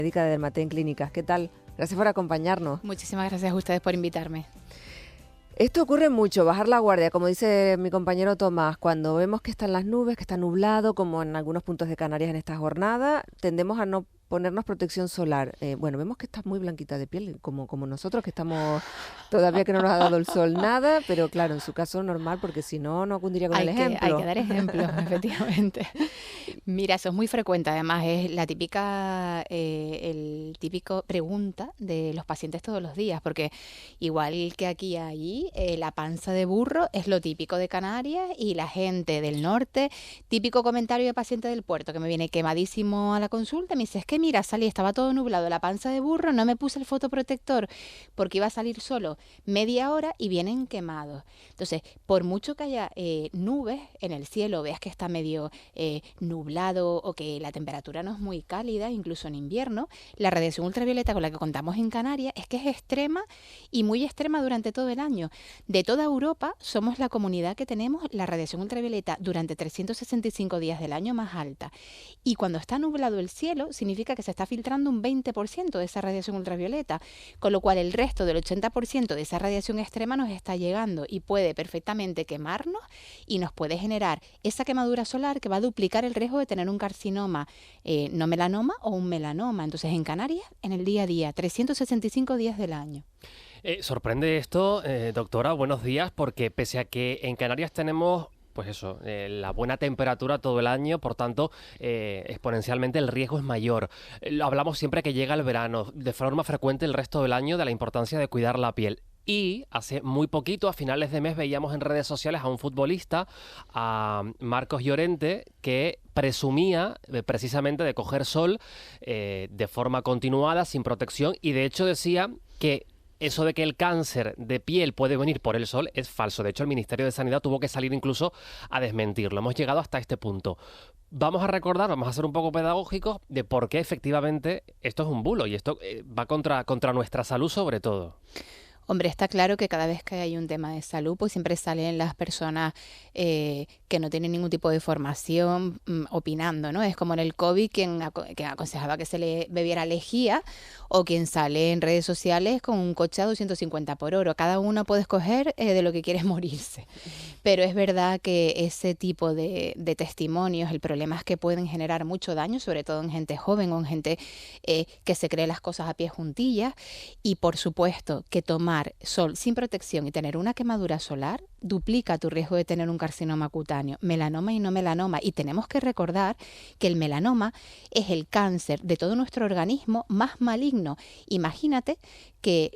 médica de Dermaten Clínicas. ¿Qué tal? Gracias por acompañarnos. Muchísimas gracias a ustedes por invitarme. Esto ocurre mucho, bajar la guardia, como dice mi compañero Tomás, cuando vemos que están las nubes, que está nublado, como en algunos puntos de Canarias en esta jornada, tendemos a no ponernos protección solar. Bueno, vemos que está muy blanquita de piel, como nosotros, que estamos todavía que no nos ha dado el sol nada, pero claro, en su caso normal, porque si no, no cundiría con el ejemplo. Hay que dar ejemplos, efectivamente. Mira, eso es muy frecuente, además es la típica, el típico pregunta de los pacientes todos los días, porque igual que aquí y allí, la panza de burro es lo típico de Canarias y la gente del norte, típico comentario de paciente del puerto que me viene quemadísimo a la consulta, me dice, es que mira, salí, estaba todo nublado, la panza de burro, no me puse el fotoprotector porque iba a salir solo media hora y vienen quemados. Entonces, por mucho que haya nubes en el cielo, veas que está medio nublado o que la temperatura no es muy cálida, incluso en invierno, la radiación ultravioleta con la que contamos en Canarias es que es extrema y muy extrema durante todo el año. De toda Europa somos la comunidad que tenemos la radiación ultravioleta durante 365 días del año más alta. Y cuando está nublado el cielo, significa que se está filtrando un 20% de esa radiación ultravioleta, con lo cual el resto del 80% de esa radiación extrema nos está llegando y puede perfectamente quemarnos y nos puede generar esa quemadura solar que va a duplicar el riesgo de tener un carcinoma no melanoma o un melanoma. Entonces, en Canarias, en el día a día, 365 días del año. Sorprende esto, doctora, buenos días, porque pese a que en Canarias tenemos pues eso, la buena temperatura todo el año, por tanto, exponencialmente el riesgo es mayor. Hablamos siempre que llega el verano, de forma frecuente el resto del año, de la importancia de cuidar la piel. Y hace muy poquito, a finales de mes, veíamos en redes sociales a un futbolista, a Marcos Llorente, que presumía precisamente de coger sol de forma continuada, sin protección, y de hecho decía que eso de que el cáncer de piel puede venir por el sol es falso. De hecho, el Ministerio de Sanidad tuvo que salir incluso a desmentirlo. Hemos llegado hasta este punto. Vamos a recordar, vamos a ser un poco pedagógicos de por qué efectivamente esto es un bulo y esto va contra nuestra salud sobre todo. Hombre, está claro que cada vez que hay un tema de salud, pues siempre salen las personas que no tienen ningún tipo de formación opinando, ¿no? Es como en el COVID quien aconsejaba que se le bebiera lejía o quien sale en redes sociales con un coche a 250 por hora. Cada uno puede escoger de lo que quiere morirse. Pero es verdad que ese tipo de testimonios, el problema es que pueden generar mucho daño, sobre todo en gente joven o en gente que se cree las cosas a pie juntillas. Y por supuesto que tomar sol sin protección y tener una quemadura solar duplica tu riesgo de tener un carcinoma cutáneo, melanoma y no melanoma. Y tenemos que recordar que el melanoma es el cáncer de todo nuestro organismo más maligno. Imagínate que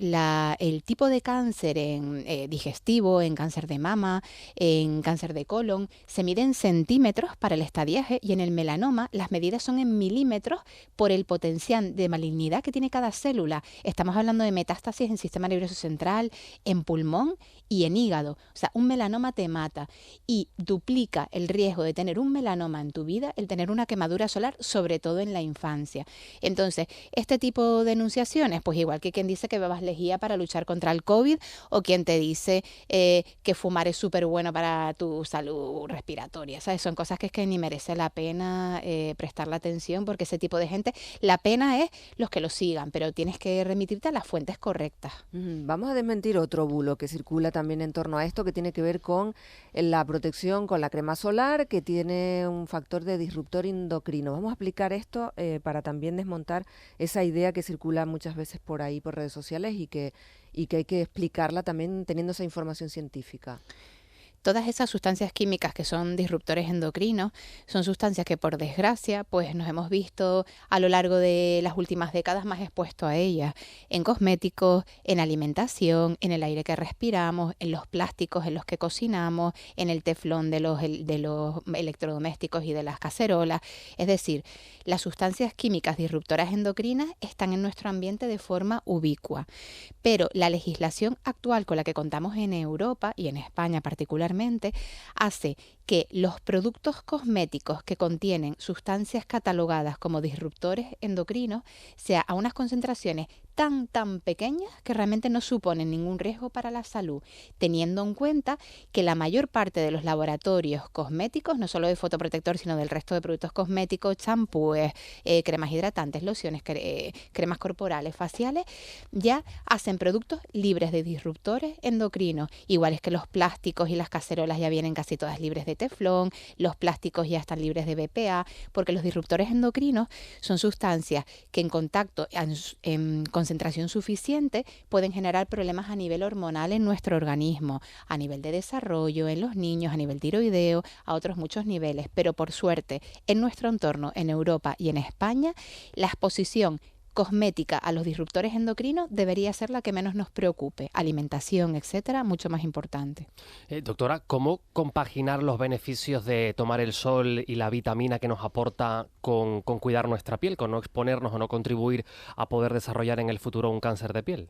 el tipo de cáncer en digestivo, en cáncer de mama, en cáncer de colon, se mide en centímetros para el estadiaje y en el melanoma las medidas son en milímetros por el potencial de malignidad que tiene cada célula. Estamos hablando de metástasis en sistema nervioso central, en pulmón y en hígado. O sea, un melanoma te mata y duplica el riesgo de tener un melanoma en tu vida, el tener una quemadura solar, sobre todo en la infancia. Entonces, este tipo de enunciaciones, pues igual que quien dice que bebas lejía para luchar contra el COVID o quien te dice que fumar es súper bueno para tu salud respiratoria, ¿sabes? Son cosas que es que ni merece la pena prestarle atención porque ese tipo de gente, la pena es los que lo sigan, pero tienes que remitirte a las fuentes correctas. Vamos a desmentir otro bulo que circula también en torno a esto, que tiene que ver con la protección con la crema solar, que tiene un factor de disruptor endocrino. Vamos a explicar esto para también desmontar esa idea que circula muchas veces por ahí, por redes sociales, y que hay que explicarla también teniendo esa información científica. Todas esas sustancias químicas que son disruptores endocrinos son sustancias que, por desgracia, pues nos hemos visto a lo largo de las últimas décadas más expuestos a ellas, en cosméticos, en alimentación, en el aire que respiramos, en los plásticos en los que cocinamos, en el teflón de los electrodomésticos y de las cacerolas. Es decir, las sustancias químicas disruptoras endocrinas están en nuestro ambiente de forma ubicua, pero la legislación actual con la que contamos en Europa y en España particularmente hace que los productos cosméticos que contienen sustancias catalogadas como disruptores endocrinos sea a unas concentraciones tan pequeñas que realmente no suponen ningún riesgo para la salud, teniendo en cuenta que la mayor parte de los laboratorios cosméticos, no solo de fotoprotector, sino del resto de productos cosméticos, champúes, cremas hidratantes, lociones, cremas corporales, faciales, ya hacen productos libres de disruptores endocrinos, iguales que los plásticos y las cacerolas ya vienen casi todas libres de teflón, los plásticos ya están libres de BPA, porque los disruptores endocrinos son sustancias que en contacto, en concentración suficiente, pueden generar problemas a nivel hormonal en nuestro organismo, a nivel de desarrollo, en los niños, a nivel tiroideo, a otros muchos niveles. Pero por suerte, en nuestro entorno, en Europa y en España, la exposición cosmética a los disruptores endocrinos debería ser la que menos nos preocupe. Alimentación, etcétera, mucho más importante. Doctora, ¿cómo compaginar los beneficios de tomar el sol y la vitamina que nos aporta con cuidar nuestra piel, con no exponernos o no contribuir a poder desarrollar en el futuro un cáncer de piel?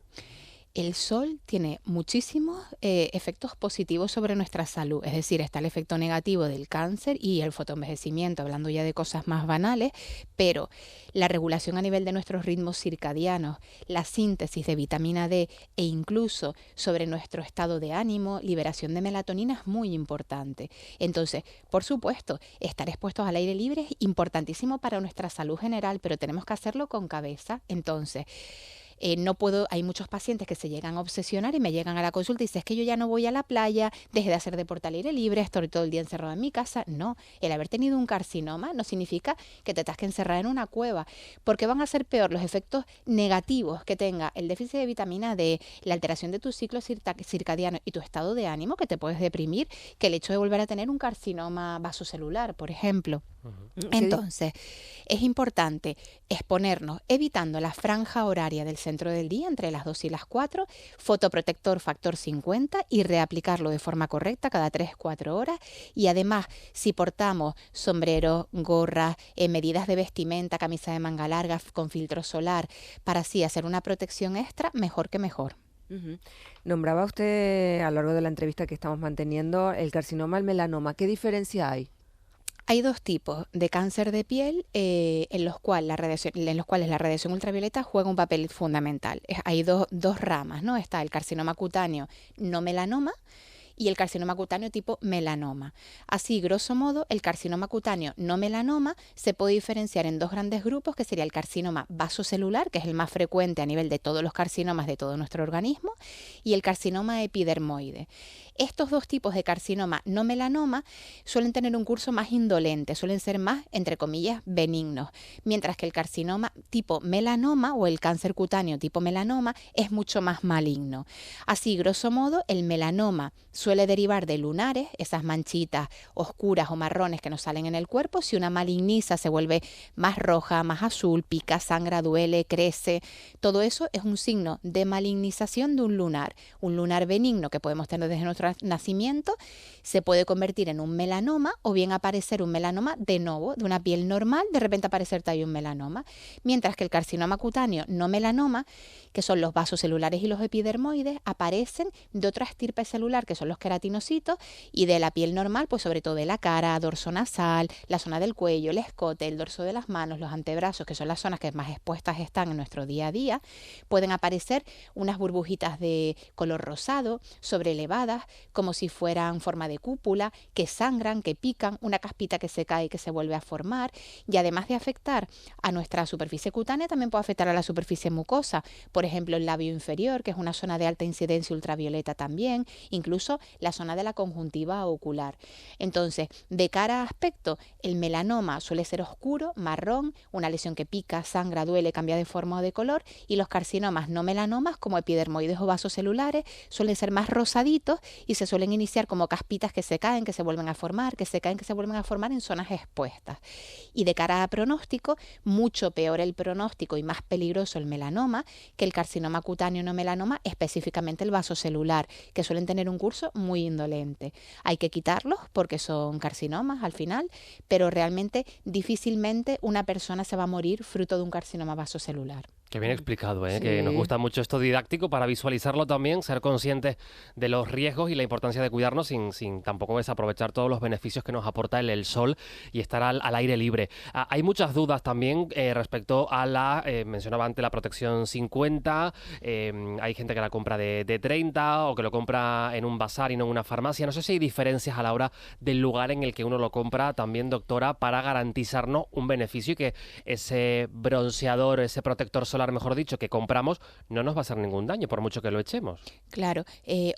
El sol tiene muchísimos efectos positivos sobre nuestra salud, es decir, está el efecto negativo del cáncer y el fotoenvejecimiento, hablando ya de cosas más banales, pero la regulación a nivel de nuestros ritmos circadianos, la síntesis de vitamina D e incluso sobre nuestro estado de ánimo, liberación de melatonina es muy importante. Entonces, por supuesto, estar expuestos al aire libre es importantísimo para nuestra salud general, pero tenemos que hacerlo con cabeza. Entonces, hay muchos pacientes que se llegan a obsesionar y me llegan a la consulta y dicen, es que yo ya no voy a la playa, dejé de hacer deporte al aire libre, estoy todo el día encerrado en mi casa. No, el haber tenido un carcinoma no significa que te tengas que encerrar en una cueva, porque van a ser peor los efectos negativos que tenga el déficit de vitamina D, la alteración de tu ciclo circadiano y tu estado de ánimo, que te puedes deprimir, que el hecho de volver a tener un carcinoma vasocelular, por ejemplo. Entonces, es importante exponernos evitando la franja horaria del centro del día entre las 2 y las 4, fotoprotector factor 50 y reaplicarlo de forma correcta cada 3-4 horas. Y además, si portamos sombreros, gorras, medidas de vestimenta, camisa de manga larga con filtro solar, para así hacer una protección extra, mejor que mejor. Nombraba usted a lo largo de la entrevista que estamos manteniendo el carcinoma, el melanoma. ¿Qué diferencia hay? Hay dos tipos de cáncer de piel en los cuales la radiación ultravioleta juega un papel fundamental. Hay dos ramas, ¿no? Está el carcinoma cutáneo no melanoma y el carcinoma cutáneo tipo melanoma. Así, grosso modo, el carcinoma cutáneo no melanoma se puede diferenciar en dos grandes grupos, que sería el carcinoma vasocelular, que es el más frecuente a nivel de todos los carcinomas de todo nuestro organismo, y el carcinoma epidermoide. Estos dos tipos de carcinoma no melanoma suelen tener un curso más indolente, suelen ser más, entre comillas, benignos, mientras que el carcinoma tipo melanoma o el cáncer cutáneo tipo melanoma es mucho más maligno. Así, grosso modo, el melanoma suele derivar de lunares, esas manchitas oscuras o marrones que nos salen en el cuerpo. Si una maligniza se vuelve más roja, más azul, pica, sangra, duele, crece, todo eso es un signo de malignización de un lunar. Un lunar benigno que podemos tener desde nuestro nacimiento se puede convertir en un melanoma o bien aparecer un melanoma de nuevo, de una piel normal, de repente aparecer ahí un melanoma. Mientras que el carcinoma cutáneo no melanoma, que son los vasocelulares y los epidermoides, aparecen de otra estirpe celular, que son los queratinocitos, y de la piel normal, pues sobre todo de la cara, dorso nasal, la zona del cuello, el escote, el dorso de las manos, los antebrazos, que son las zonas que más expuestas están en nuestro día a día, pueden aparecer unas burbujitas de color rosado, sobrelevadas, como si fueran forma de cúpula, que sangran, que pican, una caspita que se cae y que se vuelve a formar, y además de afectar a nuestra superficie cutánea, también puede afectar a la superficie mucosa, por ejemplo el labio inferior, que es una zona de alta incidencia ultravioleta también, incluso la zona de la conjuntiva ocular. Entonces, de cara a aspecto, el melanoma suele ser oscuro, marrón, una lesión que pica, sangra, duele, cambia de forma o de color, y los carcinomas no melanomas, como epidermoides o vasocelulares, suelen ser más rosaditos y se suelen iniciar como caspitas que se caen, que se vuelven a formar, que se caen, que se vuelven a formar en zonas expuestas. Y de cara a pronóstico, mucho peor el pronóstico y más peligroso el melanoma que el carcinoma cutáneo no melanoma, específicamente el vasocelular, que suelen tener un curso muy indolente. Hay que quitarlos porque son carcinomas al final, pero realmente difícilmente una persona se va a morir fruto de un carcinoma vasocelular. Qué bien explicado, que nos gusta mucho esto didáctico para visualizarlo también, ser conscientes de los riesgos y la importancia de cuidarnos sin tampoco desaprovechar todos los beneficios que nos aporta el sol y estar al aire libre. Hay muchas dudas también respecto a mencionaba antes la protección 50, hay gente que la compra de 30 o que lo compra en un bazar y no en una farmacia. No sé si hay diferencias a la hora del lugar en el que uno lo compra también, doctora, para garantizarnos un beneficio y que ese bronceador, ese protector solar, mejor dicho, que compramos, no nos va a hacer ningún daño, por mucho que lo echemos. Claro,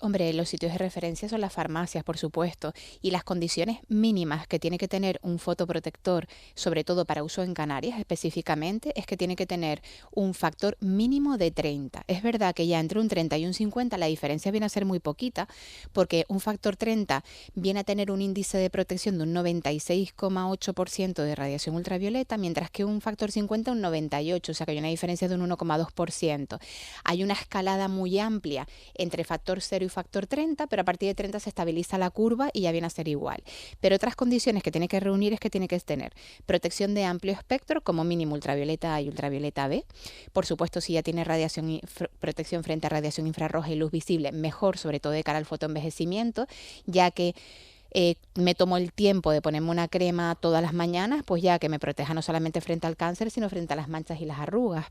hombre, los sitios de referencia son las farmacias, por supuesto, y las condiciones mínimas que tiene que tener un fotoprotector, sobre todo para uso en Canarias específicamente, es que tiene que tener un factor mínimo de 30. Es verdad que ya entre un 30 y un 50 la diferencia viene a ser muy poquita, porque un factor 30 viene a tener un índice de protección de un 96,8% de radiación ultravioleta, mientras que un factor 50 un 98%, o sea que hay una diferencia de un 1,2%. Hay una escalada muy amplia entre factor 0 y factor 30, pero a partir de 30 se estabiliza la curva y ya viene a ser igual. Pero otras condiciones que tiene que reunir es que tiene que tener protección de amplio espectro, como mínimo ultravioleta A y ultravioleta B. Por supuesto, si ya tiene protección frente a radiación infrarroja y luz visible, mejor, sobre todo de cara al fotoenvejecimiento, ya que me tomo el tiempo de ponerme una crema todas las mañanas, pues ya que me proteja no solamente frente al cáncer, sino frente a las manchas y las arrugas.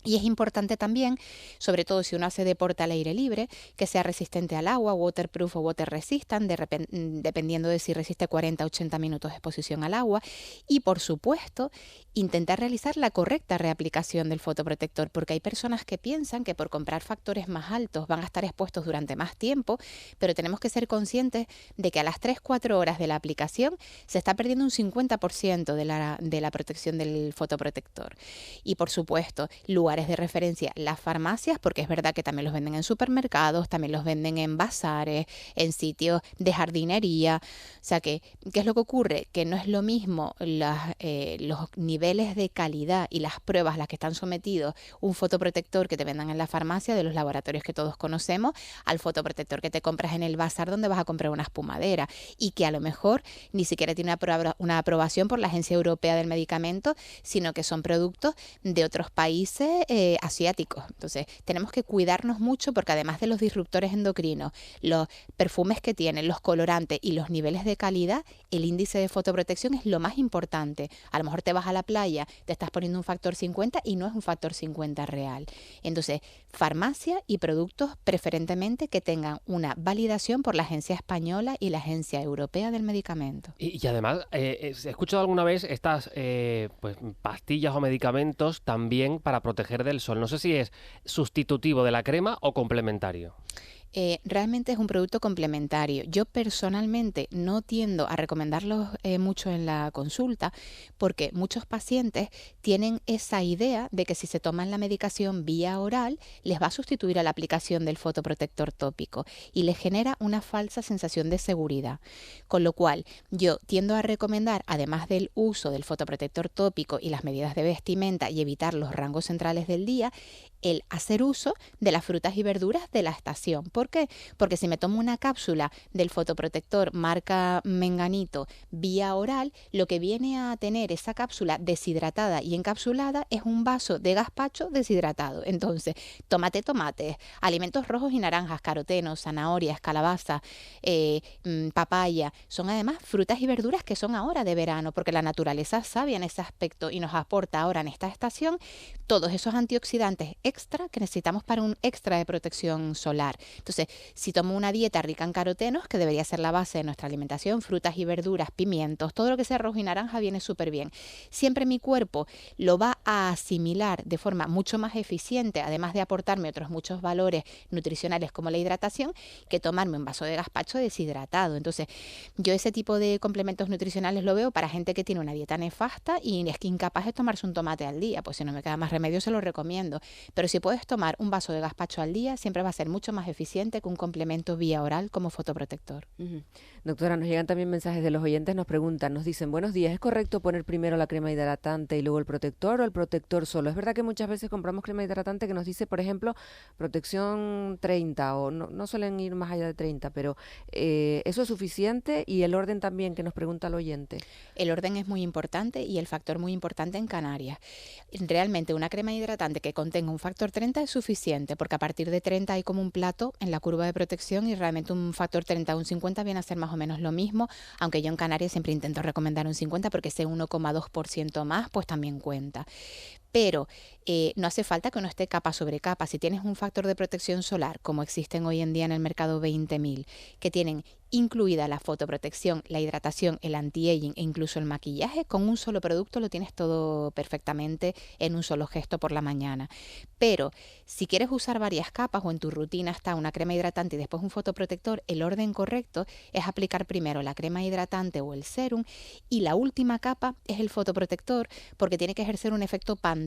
Y es importante también, sobre todo si uno hace deporte al aire libre, que sea resistente al agua, waterproof o water resistant, dependiendo de si resiste 40 o 80 minutos de exposición al agua. Y, por supuesto, intentar realizar la correcta reaplicación del fotoprotector, porque hay personas que piensan que por comprar factores más altos van a estar expuestos durante más tiempo, pero tenemos que ser conscientes de que a las 3-4 horas de la aplicación se está perdiendo un 50% de la protección del fotoprotector. Y, por supuesto, lugares de referencia, las farmacias, porque es verdad que también los venden en supermercados, también los venden en bazares, en sitios de jardinería. O sea que, ¿qué es lo que ocurre? Que no es lo mismo los niveles de calidad y las pruebas a las que están sometidos un fotoprotector que te vendan en la farmacia de los laboratorios que todos conocemos al fotoprotector que te compras en el bazar donde vas a comprar una espumadera y que a lo mejor ni siquiera tiene una aprobación por la Agencia Europea del Medicamento, sino que son productos de otros países asiáticos. Entonces, tenemos que cuidarnos mucho porque además de los disruptores endocrinos, los perfumes que tienen, los colorantes y los niveles de calidad, el índice de fotoprotección es lo más importante. A lo mejor te vas a la playa, te estás poniendo un factor 50 y no es un factor 50 real. Entonces, farmacia y productos preferentemente que tengan una validación por la Agencia Española y la Agencia Europea del Medicamento. Y además, he escuchado alguna vez estas pastillas o medicamentos también para proteger del sol. No sé si es sustitutivo de la crema o complementario. Realmente es un producto complementario. Yo personalmente no tiendo a recomendarlos mucho en la consulta porque muchos pacientes tienen esa idea de que si se toman la medicación vía oral les va a sustituir a la aplicación del fotoprotector tópico y les genera una falsa sensación de seguridad. Con lo cual yo tiendo a recomendar, además del uso del fotoprotector tópico y las medidas de vestimenta y evitar los rangos centrales del día, el hacer uso de las frutas y verduras de la estación. ¿Por qué? Porque si me tomo una cápsula del fotoprotector marca Menganito vía oral, lo que viene a tener esa cápsula deshidratada y encapsulada es un vaso de gazpacho deshidratado. Entonces, tomate, alimentos rojos y naranjas, carotenos, zanahorias, calabaza, papaya, son además frutas y verduras que son ahora de verano, porque la naturaleza sabe en ese aspecto y nos aporta ahora en esta estación todos esos antioxidantes extra que necesitamos para un extra de protección solar. Entonces, si tomo una dieta rica en carotenos, que debería ser la base de nuestra alimentación, frutas y verduras, pimientos, todo lo que sea rojo y naranja viene súper bien. Siempre mi cuerpo lo va a asimilar de forma mucho más eficiente, además de aportarme otros muchos valores nutricionales como la hidratación, que tomarme un vaso de gazpacho deshidratado. Entonces, yo ese tipo de complementos nutricionales lo veo para gente que tiene una dieta nefasta y es que incapaz de tomarse un tomate al día. Pues si no me queda más remedio, se lo recomiendo. Pero si puedes tomar un vaso de gazpacho al día, siempre va a ser mucho más eficiente suficiente que un complemento vía oral como fotoprotector. Doctora, nos llegan también mensajes de los oyentes, nos preguntan, nos dicen, buenos días, ¿es correcto poner primero la crema hidratante y luego el protector o el protector solo? Es verdad que muchas veces compramos crema hidratante que nos dice, por ejemplo, protección 30 o no suelen ir más allá de 30, pero ¿eso es suficiente? Y el orden también que nos pregunta el oyente. El orden es muy importante y el factor muy importante en Canarias. Realmente una crema hidratante que contenga un factor 30 es suficiente, porque a partir de 30 hay como un plato en la curva de protección y realmente un factor 30 o un 50 viene a ser más o menos lo mismo, aunque yo en Canarias siempre intento recomendar un 50 porque ese 1,2% más pues también cuenta. Pero no hace falta que uno esté capa sobre capa. Si tienes un factor de protección solar, como existen hoy en día en el mercado 20.000, que tienen incluida la fotoprotección, la hidratación, el anti-aging e incluso el maquillaje, con un solo producto lo tienes todo perfectamente en un solo gesto por la mañana. Pero si quieres usar varias capas o en tu rutina está una crema hidratante y después un fotoprotector, el orden correcto es aplicar primero la crema hidratante o el sérum y la última capa es el fotoprotector porque tiene que ejercer un efecto pantalla.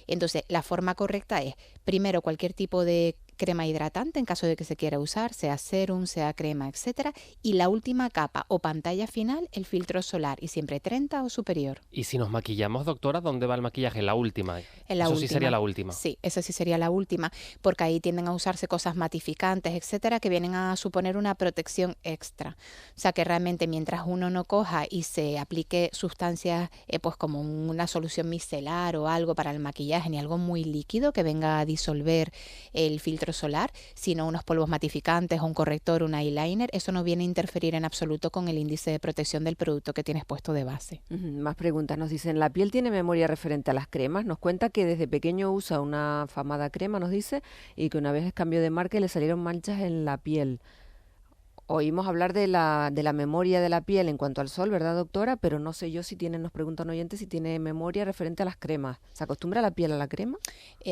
Entonces, la forma correcta es primero cualquier tipo de crema hidratante en caso de que se quiera usar, sea sérum, sea crema, etcétera, y la última capa o pantalla final, el filtro solar, y siempre 30 o superior. Y si nos maquillamos, doctora, ¿dónde va el maquillaje? ¿La última? En la Eso última. Sí sería la última. Sí, esa sí sería la última, porque ahí tienden a usarse cosas matificantes, etcétera, que vienen a suponer una protección extra. O sea que realmente mientras uno no coja y se aplique sustancias pues como una solución micelar o algo para el maquillaje, ni algo muy líquido que venga a disolver el filtro solar, sino unos polvos matificantes o un corrector, un eyeliner, eso no viene a interferir en absoluto con el índice de protección del producto que tienes puesto de base. Más preguntas. Nos dicen, ¿la piel tiene memoria referente a las cremas? Nos cuenta que desde pequeño usa una afamada crema, nos dice, y que una vez cambió de marca y le salieron manchas en la piel. Oímos hablar de la memoria de la piel en cuanto al sol, ¿verdad, doctora? Pero no sé yo si tiene, nos preguntan oyentes, si tiene memoria referente a las cremas. ¿Se acostumbra la piel a la crema?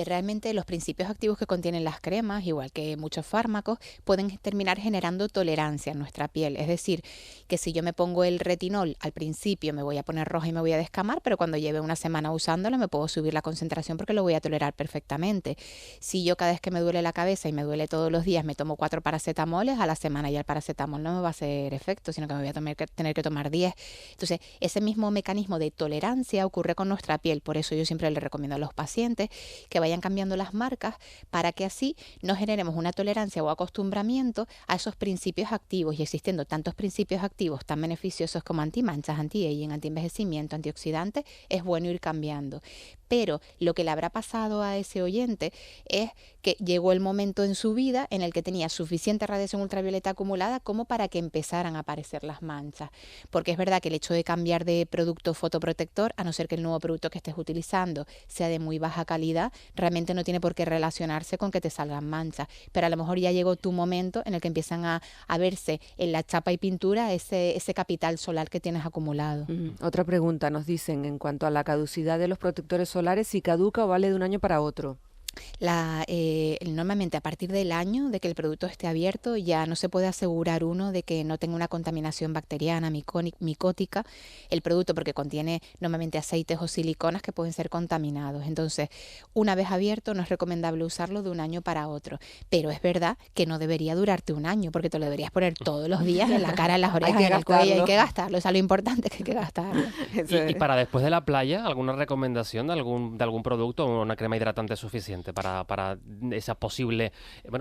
Realmente los principios activos que contienen las cremas, igual que muchos fármacos, pueden terminar generando tolerancia en nuestra piel. Es decir, que si yo me pongo el retinol, al principio me voy a poner roja y me voy a descamar, pero cuando lleve una semana usándolo me puedo subir la concentración porque lo voy a tolerar perfectamente. Si yo cada vez que me duele la cabeza y me duele todos los días me tomo 4 paracetamoles, a la semana ya el paracetamol no me va a hacer efecto, sino que me voy a tener que tomar 10. Entonces, ese mismo mecanismo de tolerancia ocurre con nuestra piel. Por eso yo siempre le recomiendo a los pacientes que vayan cambiando las marcas para que así no generemos una tolerancia o acostumbramiento a esos principios activos. Y existiendo tantos principios activos tan beneficiosos como antimanchas, anti-aging, antienvejecimiento, antioxidantes, es bueno ir cambiando. Pero lo que le habrá pasado a ese oyente es que llegó el momento en su vida en el que tenía suficiente radiación ultravioleta acumulada como para que empezaran a aparecer las manchas. Porque es verdad que el hecho de cambiar de producto fotoprotector, a no ser que el nuevo producto que estés utilizando sea de muy baja calidad, realmente no tiene por qué relacionarse con que te salgan manchas. Pero a lo mejor ya llegó tu momento en el que empiezan a verse en la chapa y pintura ese capital solar que tienes acumulado. Otra pregunta, nos dicen en cuanto a la caducidad de los protectores solares, si caduca o vale de un año para otro. Normalmente a partir del año de que el producto esté abierto ya no se puede asegurar uno de que no tenga una contaminación bacteriana, micótica, el producto, porque contiene normalmente aceites o siliconas que pueden ser contaminados. Entonces, una vez abierto no es recomendable usarlo de un año para otro, pero es verdad que no debería durarte un año porque te lo deberías poner todos los días en la cara, en las orejas, en el cuello, hay que gastarlo, o sea, lo importante es que hay que gastarlo. Y para después de la playa, ¿alguna recomendación de algún producto o una crema hidratante suficiente para esa posible,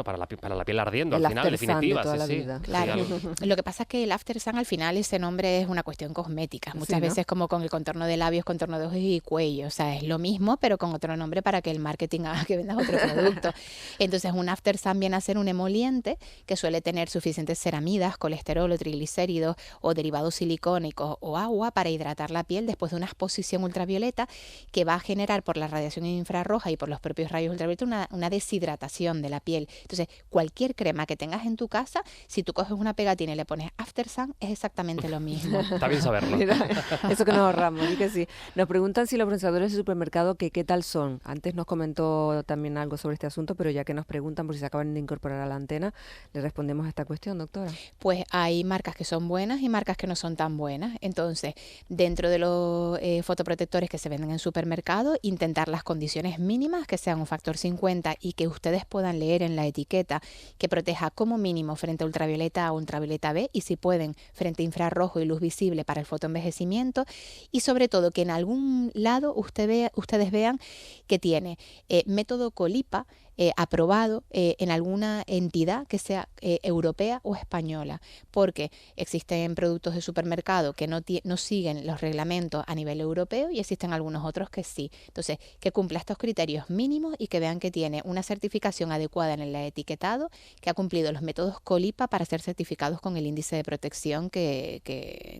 para la piel ardiendo al final, definitiva? Sí. Claro. Lo que pasa es que el After Sun al final ese nombre es una cuestión cosmética. Muchas veces como con el contorno de labios, contorno de ojos y cuello. O sea, es lo mismo, pero con otro nombre para que el marketing haga que vendas otro producto. Entonces, un After Sun viene a ser un emoliente que suele tener suficientes ceramidas, colesterol o triglicéridos o derivados silicónicos o agua para hidratar la piel después de una exposición ultravioleta que va a generar por la radiación infrarroja y por los propios rayos ultravioleta una deshidratación de la piel. Entonces, cualquier crema que tengas en tu casa, si tú coges una pegatina y le pones After Sun, es exactamente lo mismo. Está bien saberlo. Mira, eso que nos ahorramos, y que sí. Nos preguntan si los bronceadores de supermercado, ¿qué tal son? Antes nos comentó también algo sobre este asunto, pero ya que nos preguntan por si se acaban de incorporar a la antena, le respondemos a esta cuestión, doctora. Pues hay marcas que son buenas y marcas que no son tan buenas. Entonces, dentro de los fotoprotectores que se venden en supermercado, intentar las condiciones mínimas, que sean un factor factor 50 y que ustedes puedan leer en la etiqueta que proteja como mínimo frente a ultravioleta A o ultravioleta B y si pueden frente a infrarrojo y luz visible para el fotoenvejecimiento y sobre todo que en algún lado ustedes vean que tiene método Colipa aprobado en alguna entidad que sea europea o española, porque existen productos de supermercado que no siguen los reglamentos a nivel europeo y existen algunos otros que sí. Entonces, que cumpla estos criterios mínimos y que vean que tiene una certificación adecuada en el etiquetado, que ha cumplido los métodos Colipa para ser certificados con el índice de protección que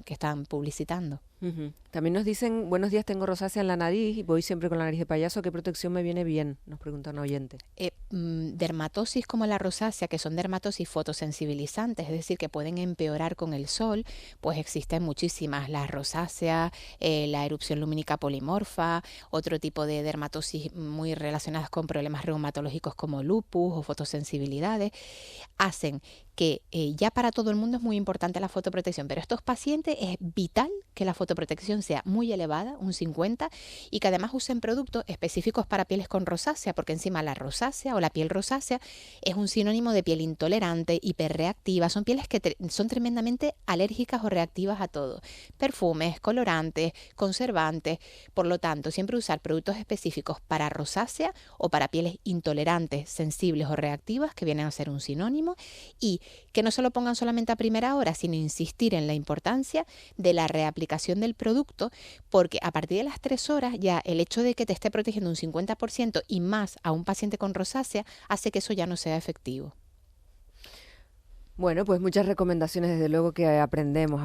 están publicitando. Uh-huh. También nos dicen, buenos días, tengo rosácea en la nariz y voy siempre con la nariz de payaso, ¿qué protección me viene bien? Nos pregunta un oyente. Dermatosis como la rosácea, que son dermatosis fotosensibilizantes, es decir, que pueden empeorar con el sol, pues existen muchísimas, la rosácea, la erupción lumínica polimorfa, otro tipo de dermatosis muy relacionadas con problemas reumatológicos como lupus o fotosensibilidades, hacen que ya para todo el mundo es muy importante la fotoprotección, pero estos pacientes es vital que la fotoprotección sea muy elevada, un 50, y que además usen productos específicos para pieles con rosácea, porque encima la rosácea o la piel rosácea es un sinónimo de piel intolerante, hiperreactiva, son pieles que son tremendamente alérgicas o reactivas a todo, perfumes, colorantes, conservantes, por lo tanto siempre usar productos específicos para rosácea o para pieles intolerantes, sensibles o reactivas, que vienen a ser un sinónimo, y que no se lo pongan solamente a primera hora, sino insistir en la importancia de la reaplicación del producto, porque a partir de las 3 horas ya el hecho de que te esté protegiendo un 50% y más a un paciente con rosácea hace que eso ya no sea efectivo. Bueno, pues muchas recomendaciones, desde luego que aprendemos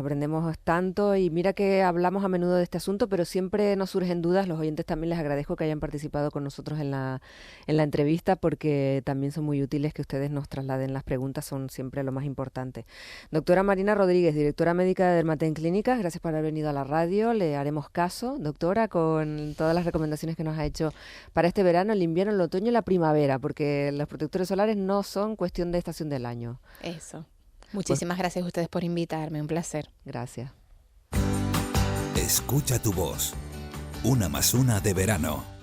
tanto y mira que hablamos a menudo de este asunto, pero siempre nos surgen dudas. Los oyentes también les agradezco que hayan participado con nosotros en la entrevista porque también son muy útiles que ustedes nos trasladen las preguntas, son siempre lo más importante. Doctora Marina Rodríguez, directora médica de Dermaten Clínicas, gracias por haber venido a la radio, le haremos caso, doctora, con todas las recomendaciones que nos ha hecho para este verano, el invierno, el otoño y la primavera, porque los protectores solares no son cuestión de estación del año. Eso. Muchísimas gracias a ustedes por invitarme, un placer. Gracias. Escucha tu voz. 1+1 de verano.